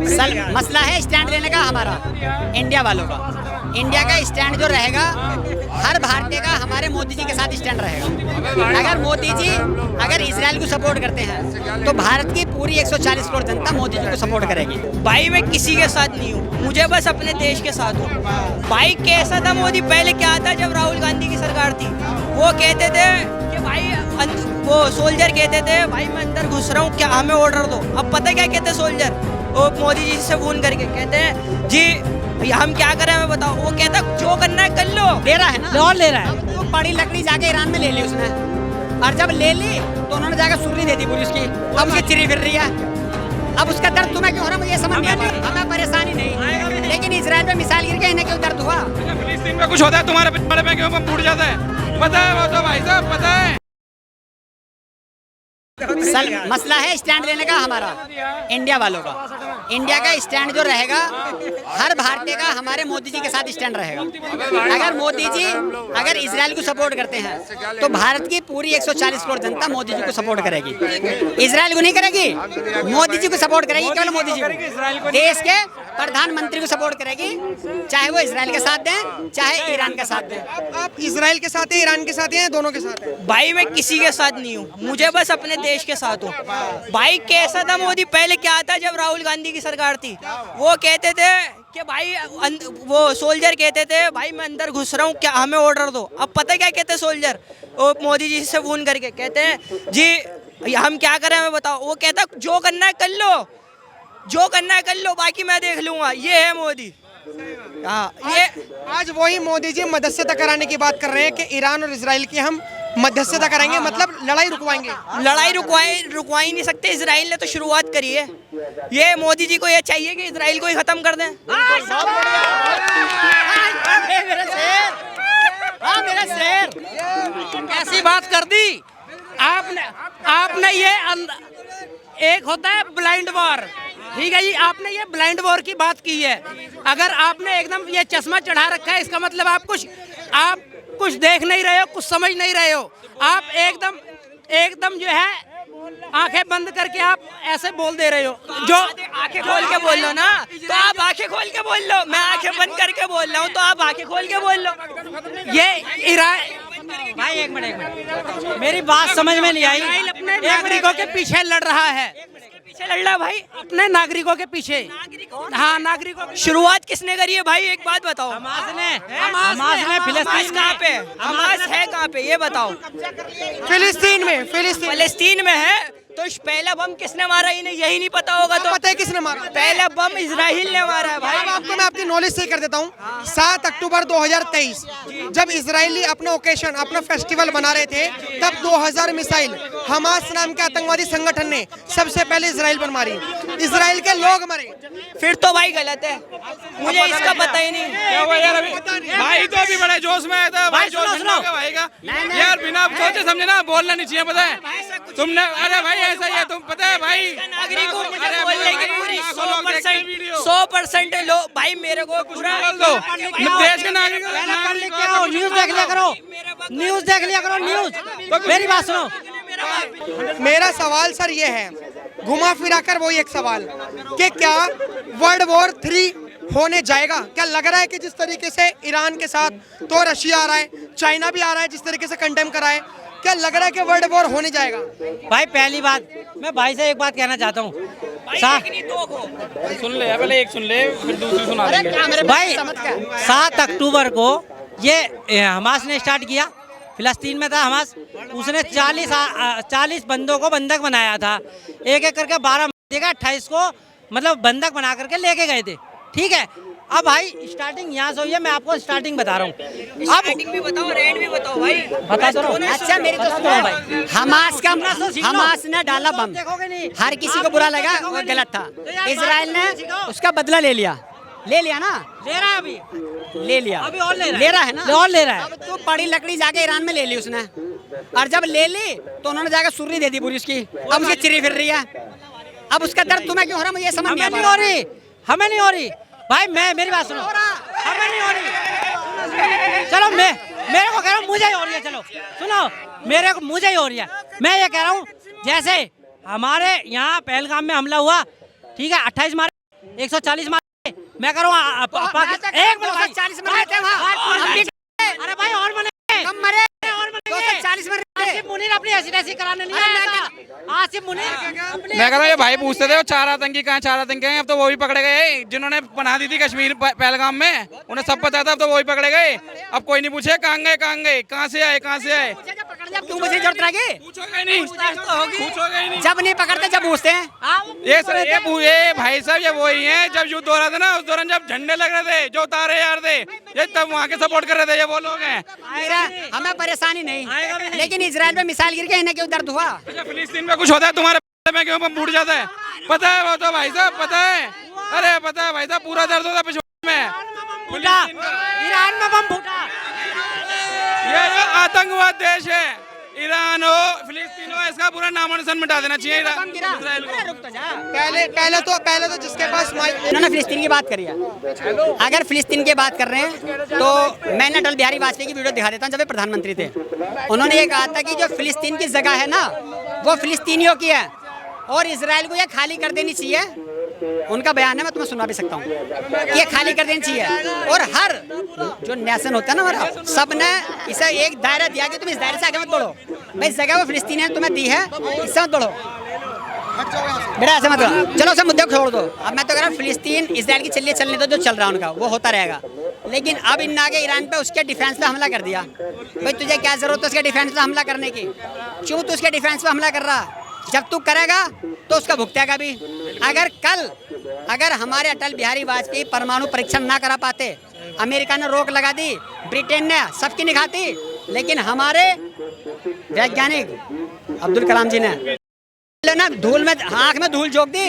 मसला है स्टैंड लेने का हमारा, इंडिया वालों का। इंडिया का स्टैंड जो रहेगा, हर भारतीय का हमारे मोदी जी के साथ स्टैंड रहेगा। अगर मोदी जी अगर इजराइल को सपोर्ट करते हैं तो भारत की पूरी 140 करोड़ जनता मोदी जी को सपोर्ट करेगी। भाई मैं किसी के साथ नहीं हूँ, मुझे बस अपने देश के साथ हूँ। भाई कैसा था मोदी, पहले क्या था जब राहुल गांधी की सरकार थी, वो कहते थे कि भाई वो सोल्जर कहते थे भाई मैं अंदर घुस रहा हूँ, क्या हमें ऑर्डर दो। अब पता क्या कहते सोल्जर, वो मोदी जी से फोन करके कहते हैं जी हम क्या करें हमें बताओ। वो कहता जो करना है कर लो, ले रहा है ना, और ले रहा है। तो बड़ी लकड़ी जाके ईरान में ले ली उसने, और जब ले ली तो उन्होंने जाकर सुर्री दे दी पूरी उसकी। अब उसकी चिरी फिर रही है। अब उसका दर्द तुम्हें क्यों हो रहा है मुझे समझ नहीं आता। हमें परेशानी नहीं, लेकिन इजराइल में मिसाइल गिर के इन्हें क्यों दर्द हुआ। फिलिस्तीन में कुछ होता है तुम्हारे पिछड़े में क्यों फूट जाता है, पता है वो तो भाई साहब पता है। मसला है स्टैंड लेने का हमारा, इंडिया वालों का। इंडिया का स्टैंड जो रहेगा, हर भारतीय का हमारे मोदी जी के साथ स्टैंड रहेगा। अगर मोदी जी अगर इजराइल को सपोर्ट करते हैं तो भारत की पूरी 140 करोड़ जनता मोदी जी को सपोर्ट करेगी। इजराइल को नहीं करेगी, मोदी जी को सपोर्ट करेगी। केवल मोदी जी को, देश के प्रधानमंत्री को सपोर्ट करेगी, चाहे वो इजराइल के साथ दें चाहे ईरान के साथ दें। आप इजराइल के साथ हैं, ईरान के साथ हैं, दोनों के साथ हैं? भाई मैं किसी के साथ नहीं हूँ, मुझे बस अपने देश के साथ हूँ। भाई कैसा था मोदी, पहले क्या था जब राहुल गांधी की सरकार थी, वो कहते थे कि भाई वो सोल्जर कहते थे भाई मैं अंदर घुस रहा हूँ, क्या हमें ऑर्डर दो। अब पता क्या कहते सोल्जर, वो मोदी जी से फोन करके कहते हैं जी हम क्या करें हमें बताओ। वो कहता जो करना है कर लो, जो करना है कर लो, बाकी मैं देख लूंगा। ये है मोदी। हाँ, ये आज वही मोदी जी मध्यस्थता कराने की बात कर रहे हैं कि ईरान और इजराइल की हम मध्यस्थता करेंगे, मतलब लड़ाई रुकवाएंगे। लड़ाई रुकवा ही नहीं सकते, इजराइल ने तो शुरुआत करी है। ये मोदी जी को ये चाहिए कि इजराइल को ही खत्म कर दें। मेरा शेर कैसी बात कर दी आपने ये एक होता है ब्लाइंड वॉर, ठीक है जी, आपने ये ब्लाइंड वॉर की बात की है। अगर आपने एकदम ये चश्मा चढ़ा रखा है, इसका मतलब आप कुछ देख नहीं रहे हो, कुछ समझ नहीं रहे हो। आप एकदम जो है आंखें बंद करके आप ऐसे बोल दे रहे हो। जो आंखें खोल के बोल लो ना, तो आप आंखें खोल के बोल लो। मैं आंखें बंद करके बोल रहा हूँ तो आप आंखें खोल के बोल लो। ये भाई एक मिनट मेरी बात समझ में नहीं आई। अपने नागरिकों के पीछे लड़ रहा है, पीछे लड़ रहा भाई अपने नागरिकों के पीछे। हाँ, नागरिकों की शुरुआत किसने करी है भाई, एक बात बताओ। हमास ने फिलिस्तीन कहाँ पे, हमास है कहाँ पे ये बताओ। फिलिस्तीन में फलस्तीन में है, तो पहला बम किसने मारा इन्हें यही नहीं पता होगा। तो पता है किसने मारा? पहला बम इजराइल ने मारा है भाई। अब आपको मैं आपकी नॉलेज से कर देता हूँ। 7 अक्टूबर 2023 जब इजरायली अपना ओकेशन, अपना फेस्टिवल बना रहे थे, तब 2000 मिसाइल हमास नाम के आतंकवादी संगठन ने सबसे पहले इजराइल पर मारी। इजराइल के लोग मरे। फिर तो भाई गलत है, मुझे इसका पता ही नहीं। भाई तो अभी बड़े जोश में आया था भाई, जोश में भाई का यार बिना सोचे समझे ना बोलना नहीं चाहिए, पता है तुमने। अरे भाई ऐसा ही है, तुम पता है भाई नागरिकों मुझे बोलने की पूरी 100% लोग भाई मेरे को पूरा देश के नागरिक न्यूज देख लिया करो, न्यूज। मेरी बात सुनो। मेरा सवाल सर ये है, घुमा फिरा कर वही एक सवाल कि क्या वर्ल्ड वॉर 3 होने जाएगा? क्या लग रहा है कि जिस तरीके से ईरान के साथ तो रशिया आ रहा है, चाइना भी आ रहा है, जिस तरीके से कंडेम करा है, क्या लग रहा है कि वर्ल्ड वॉर होने जाएगा? भाई पहली बात मैं भाई से एक बात कहना चाहता हूँ। सुन ले पहले, एक सुन ले फिर दूसरी सुना देंगे। भाई 7 अक्टूबर को ये हमास ने स्टार्ट किया, फिलिस्तीन में था हमास। उसने 40 बंदों को बंधक बनाया था, एक एक करके 12 देगा 28 को मतलब बंधक बना करके लेके गए थे, ठीक है। अब भाई स्टार्टिंग यहाँ से हुई है, मैं आपको स्टार्टिंग बता रहा हूँ। स्टार्टिंग भी बताओ, रेंट भी बताओ भाई, बता दो। अच्छा मेरी तो सुनो भाई, हमास ने डाला बम, हर किसी को बुरा लगा, वो गलत था। इजराइल ने उसका बदला ले लिया ना, ले रहा है अभी, ले लिया, अभी और ले रहा है ना, और ले रहा है। अब तो बड़ी लकड़ी जाके ईरान में ले ली उसने, और जब ले ली तो उन्होंने जाकर सुर्री दे दी पूरी उसकी। अब उसकी चिरी फिर रही है। अब उसका दर्द तुम्हें क्यों हो रहा है मुझे समझ नहीं हो रही, हमें नहीं हो रही भाई। मेरी बात सुनो, हमें नहीं हो रही। चलो मेरे को कह रहा हूँ मुझे ही हो रही है। चलो सुनो, मेरे को मुझे ही हो रही है। मैं ये कह रहा हूँ जैसे हमारे यहाँ पहलगाम में हमला हुआ, ठीक है, 28 मारे, 140 मारे, मैं करूँ एक मिनट भाई, 240 मर रहे थे वहाँ। हम भी अरे भाई और मरे, कम मरे, और मरे। 240 मर रहे थे। आसिफ मुनीर अपनी ऐसी कराने नहीं आया था। आसिफ मुनीर मैं कहता ये भाई पूछते थे वो चार आतंकी कहाँ, चार आतंकी हैं, अब तो वो भी पकड़े गए जिन्होंने बना दी थी कश्मीर पहलगाम में, उन्हें सब पता था, अब तो वो भी पकड़े गए। अब कोई नहीं पूछे कहाँ गए, कहाँ से आए, कहाँ से आए। क्यों मुझे जरूरत लगी? पूछोगे नहीं, पूछोगे ही नहीं। जब नहीं पकड़ते जब पूछते हैं। ये सर ये भाई साहब ये वही हैं जब युद्ध हो रहा था ना, उस दौरान जब झंडे लग रहे थे, जो उतारे यार थे, ये तब वहाँ के सपोर्ट कर रहे थे, ये वो लोग हैं। हमें परेशानी नहीं, लेकिन इजराइल में मिसाइल गिर के इन्हें क्यों दर्द हुआ? अच्छा फिलिस्तीन में कुछ होता है तुम्हारे में क्यों फूट जाता है? पता है वो तो भाई साहब, पता है, अरे पता है भाई साहब, पूरा दर्द होता है पिछवाड़े में। फिलिस्तीन का ईरान में बम फूटा। ये जो आतंकवाद देश है, ईरान हो फिलिस्तीन हो, इसका पूरा नामो निशान मिटा देना चाहिए इजराइल को। पहले तो जिसके पास उन्होंने फिलिस्तीन की बात करी है। अगर फिलिस्तीन की बात कर रहे हैं तो मैंने अटल बिहारी वाजपेयी की वीडियो दिखा देता हूँ जब वे प्रधानमंत्री थे। उन्होंने ये कहा था कि जो फिलिस्तीन की जगह है ना वो फिलिस्तीनियों की है और इजराइल को ये खाली कर देनी चाहिए। उनका बयान है, मैं तुम्हें सुना भी सकता हूँ कि ये खाली कर देनी चाहिए। और हर जो नेशन होता है ना हमारा, सब ने इसे एक दायरा दिया कि तुम इस दायरे से आगे मत बढ़ो। भाई इस जगह वो फिलिस्तीनी ने तुम्हें दी है, इससे मत बढ़ो बेटा, ऐसे मत करो। चलो सब मुद्दे को छोड़ दो। अब मैं तो कह रहा हूँ फिलिस्तीन इजराइल की चलने दो, जो चल रहा है उनका वो होता रहेगा। लेकिन अब इन आगे ईरान पे उसके डिफेंस पे हमला कर दिया। भाई तुझे क्या जरूरत है उसके डिफेंस पे हमला करने की? क्यों तू उसके डिफेंस पे हमला कर रहा? जब तू करेगा तो उसका भुगतेगा भी। अगर हमारे अटल बिहारी वाजपेयी परमाणु परीक्षण ना करा पाते, अमेरिका ने रोक लगा दी, ब्रिटेन ने सबकी निगाहती, लेकिन हमारे वैज्ञानिक अब्दुल कलाम जी ने ना धूल में आंख में धूल झोंक दी